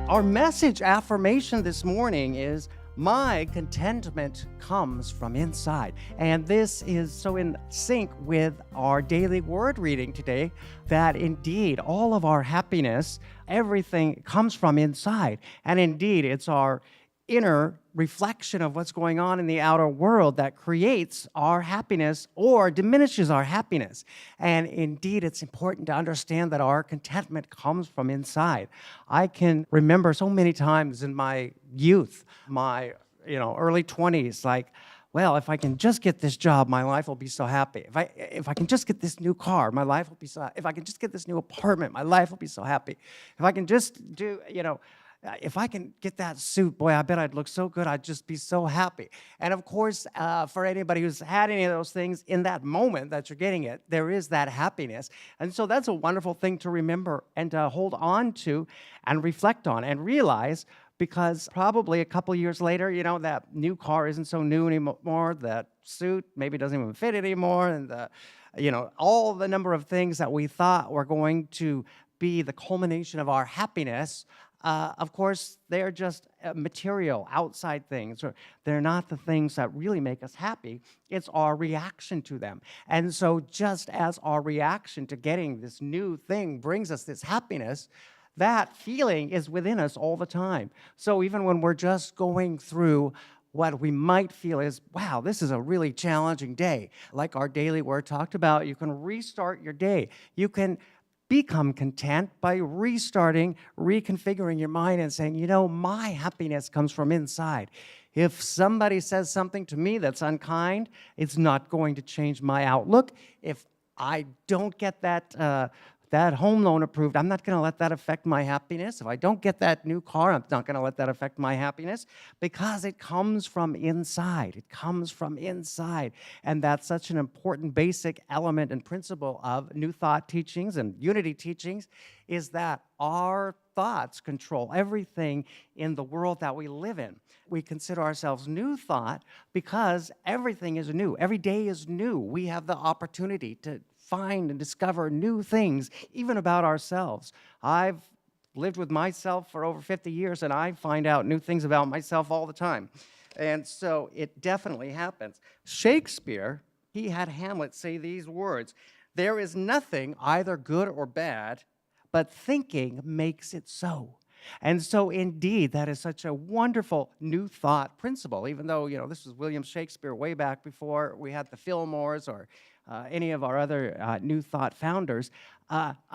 Our message affirmation this morning is my contentment comes from inside. And this is so in sync with our daily word reading today that indeed all of our happiness, everything comes from inside. And indeed, it's our inner reflection of what's going on in the outer world that creates our happiness or diminishes our happiness. And indeed, it's important to understand that our contentment comes from inside. I can remember so many times in my youth, my early 20s, like, well, if I can just get this job, my life will be so happy. If I can just get this new car, my life will be so happy. If I can just get this new apartment, my life will be so happy. If I can just do, if I can get that suit, boy, I bet I'd look so good. I'd just be so happy. And of course, for anybody who's had any of those things in that moment that you're getting it, there is that happiness. And so that's a wonderful thing to remember and to hold on to and reflect on and realize, because probably a couple years later, that new car isn't so new anymore. That suit maybe doesn't even fit anymore. And, all the number of things that we thought were going to be the culmination of our happiness, of course, they're just material, outside things. Or they're not the things that really make us happy. It's our reaction to them. And so just as our reaction to getting this new thing brings us this happiness, that feeling is within us all the time. So even when we're just going through what we might feel is, wow, this is a really challenging day. Like our daily word talked about, you can restart your day. You can become content by restarting, reconfiguring your mind and saying, my happiness comes from inside. If somebody says something to me that's unkind, it's not going to change my outlook. If I don't get that home loan approved, I'm not going to let that affect my happiness. If I don't get that new car, I'm not going to let that affect my happiness, because it comes from inside. It comes from inside. And that's such an important basic element and principle of New Thought teachings and Unity teachings, is that our thoughts control everything in the world that we live in. We consider ourselves New Thought because everything is new. Every day is new. We have the opportunity to find and discover new things, even about ourselves. I've lived with myself for over 50 years, and I find out new things about myself all the time. And so it definitely happens. Shakespeare, he had Hamlet say these words: "There is nothing either good or bad, but thinking makes it so." And so, indeed, that is such a wonderful New Thought principle, even though, this was William Shakespeare way back before we had the Fillmores or any of our other New Thought founders.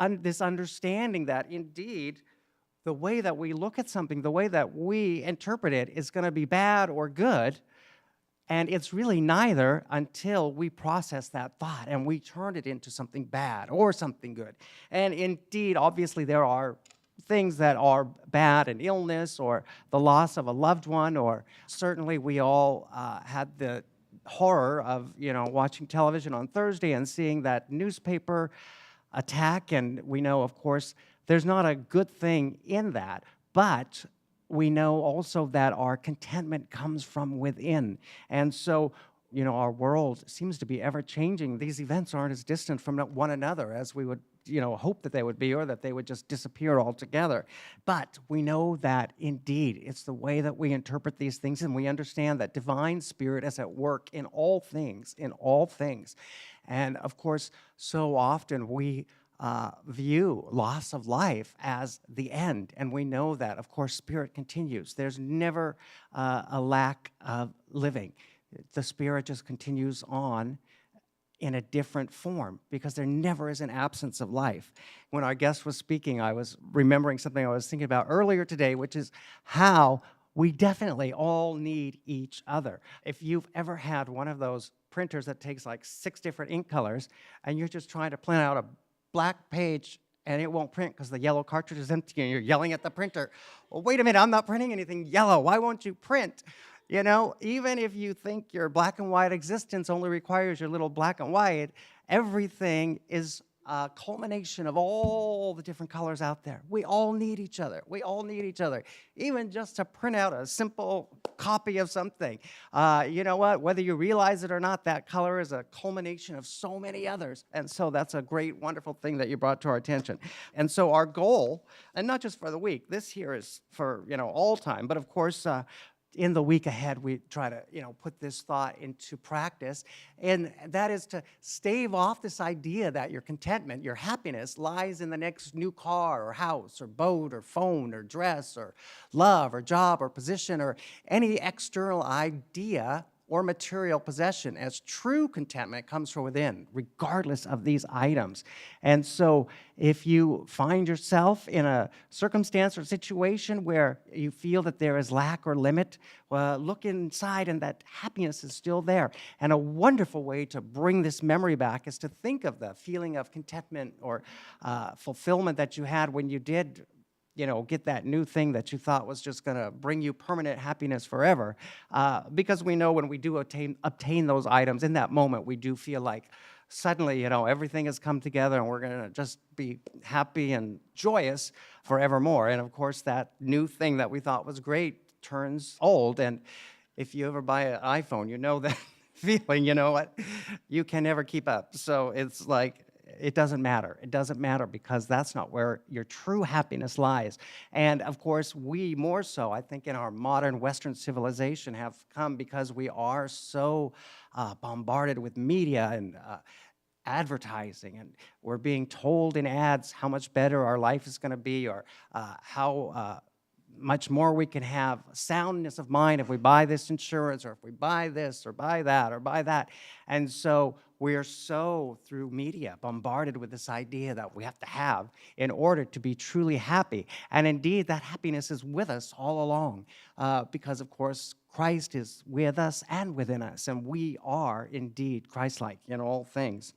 This understanding that, indeed, the way that we look at something, the way that we interpret it is going to be bad or good, and it's really neither until we process that thought and we turn it into something bad or something good. And indeed, obviously, there are things that are bad, an illness or the loss of a loved one, or certainly we all had the horror of watching television on Thursday and seeing that newspaper attack. And we know, of course, there's not a good thing in that, but we know also that our contentment comes from within. And so, our world seems to be ever changing. These events aren't as distant from one another as we would hope that they would be, or that they would just disappear altogether. But we know that, indeed, it's the way that we interpret these things, and we understand that divine spirit is at work in all things, And, of course, so often we view loss of life as the end, and we know that, of course, spirit continues. There's never a lack of living. The spirit just continues on in a different form, because there never is an absence of life. When our guest was speaking, I was remembering something I was thinking about earlier today, which is how we definitely all need each other. If you've ever had one of those printers that takes like 6 different ink colors, and you're just trying to print out a black page and it won't print because the yellow cartridge is empty, and you're yelling at the printer, well, wait a minute, I'm not printing anything yellow. Why won't you print? Even if you think your black and white existence only requires your little black and white, everything is a culmination of all the different colors out there. We all need each other. We all need each other. Even just to print out a simple copy of something. You know what? Whether you realize it or not, that color is a culmination of so many others. And so that's a great, wonderful thing that you brought to our attention. And so our goal, and not just for the week, this here is for, all time, but of course, in the week ahead, we try to, put this thought into practice, and that is to stave off this idea that your contentment, your happiness, lies in the next new car or house or boat or phone or dress or love or job or position or any external idea or material possession, as true contentment comes from within, regardless of these items. And so if you find yourself in a circumstance or situation where you feel that there is lack or limit, well, look inside and that happiness is still there. And a wonderful way to bring this memory back is to think of the feeling of contentment or fulfillment that you had when you did get that new thing that you thought was just going to bring you permanent happiness forever. Because we know when we do obtain those items, in that moment, we do feel like suddenly, everything has come together and we're going to just be happy and joyous forevermore. And of course, that new thing that we thought was great turns old. And if you ever buy an iPhone, you know that feeling, what? You can never keep up. So it's like, it doesn't matter. It doesn't matter because that's not where your true happiness lies. And of course, we more so, I think, in our modern Western civilization have come because we are so bombarded with media and advertising, and we're being told in ads how much better our life is going to be, or how much more we can have soundness of mind if we buy this insurance, or if we buy this, or buy that, or buy that. And so we are so, through media, bombarded with this idea that we have to have in order to be truly happy. And indeed, that happiness is with us all along because, of course, Christ is with us and within us, and we are indeed Christ-like in all things.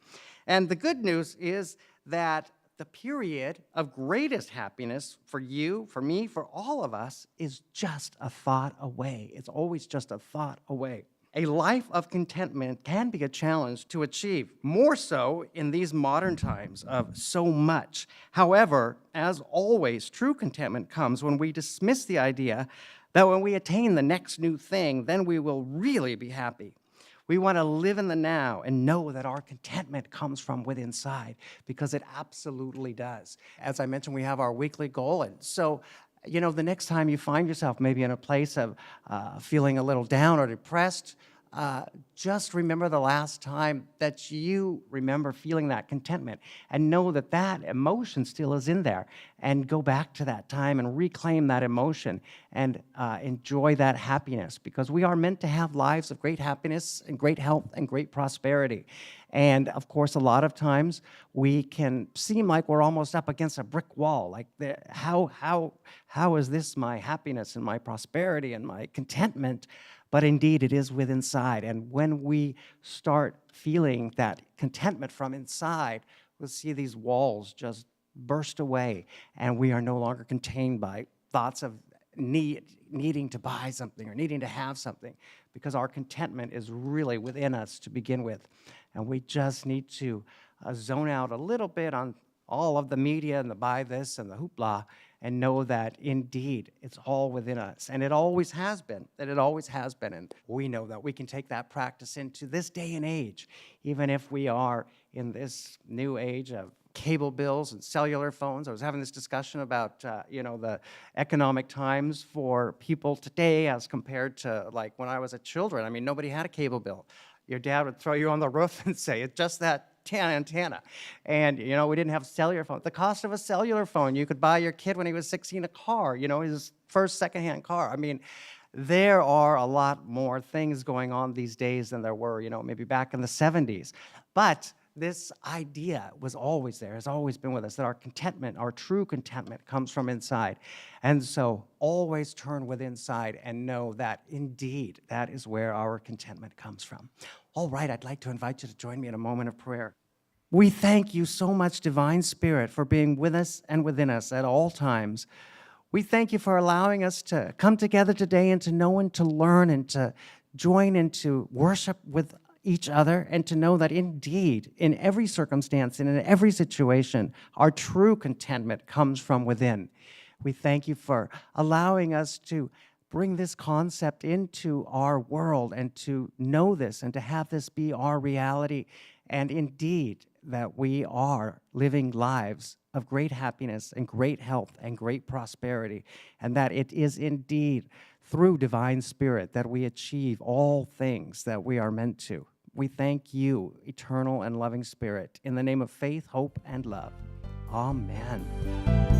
And the good news is that the period of greatest happiness for you, for me, for all of us is just a thought away. It's always just a thought away. A life of contentment can be a challenge to achieve, more so in these modern times of so much. However, as always, true contentment comes when we dismiss the idea that when we attain the next new thing, then we will really be happy. We want to live in the now and know that our contentment comes from within inside, because it absolutely does. As I mentioned, we have our weekly goal, and so the next time you find yourself maybe in a place of feeling a little down or depressed, just remember the last time that you remember feeling that contentment, and know that that emotion still is in there, and go back to that time and reclaim that emotion and enjoy that happiness, because we are meant to have lives of great happiness and great health and great prosperity. And of course, a lot of times we can seem like we're almost up against a brick wall. Like, how is this my happiness and my prosperity and my contentment? But indeed, it is within inside. And when we start feeling that contentment from inside, we'll see these walls just burst away, and we are no longer contained by thoughts of needing to buy something or needing to have something, because our contentment is really within us to begin with. And we just need to zone out a little bit on all of the media and the buy this and the hoopla, and know that indeed it's all within us. And it always has been, And we know that we can take that practice into this day and age, even if we are in this new age of cable bills and cellular phones. I was having this discussion about, the economic times for people today as compared to like when I was a children. I mean, nobody had a cable bill. Your dad would throw you on the roof and say, it's just that antenna. And, we didn't have cellular phones. The cost of a cellular phone, you could buy your kid when he was 16 a car, his first secondhand car. I mean, there are a lot more things going on these days than there were, maybe back in the 70s. But this idea was always there, has always been with us, that our contentment, our true contentment, comes from inside. And so always turn within inside and know that indeed that is where our contentment comes from. All right, I'd like to invite you to join me in a moment of prayer. We thank you so much, Divine Spirit, for being with us and within us at all times. We thank you for allowing us to come together today and to know and to learn and to join and to worship with each other and to know that indeed, in every circumstance and in every situation, our true contentment comes from within. We thank you for allowing us to bring this concept into our world and to know this and to have this be our reality. And indeed, that we are living lives of great happiness and great health and great prosperity, and that it is indeed through divine spirit that we achieve all things that we are meant to. We thank you, eternal and loving spirit, in the name of faith, hope, and love. Amen.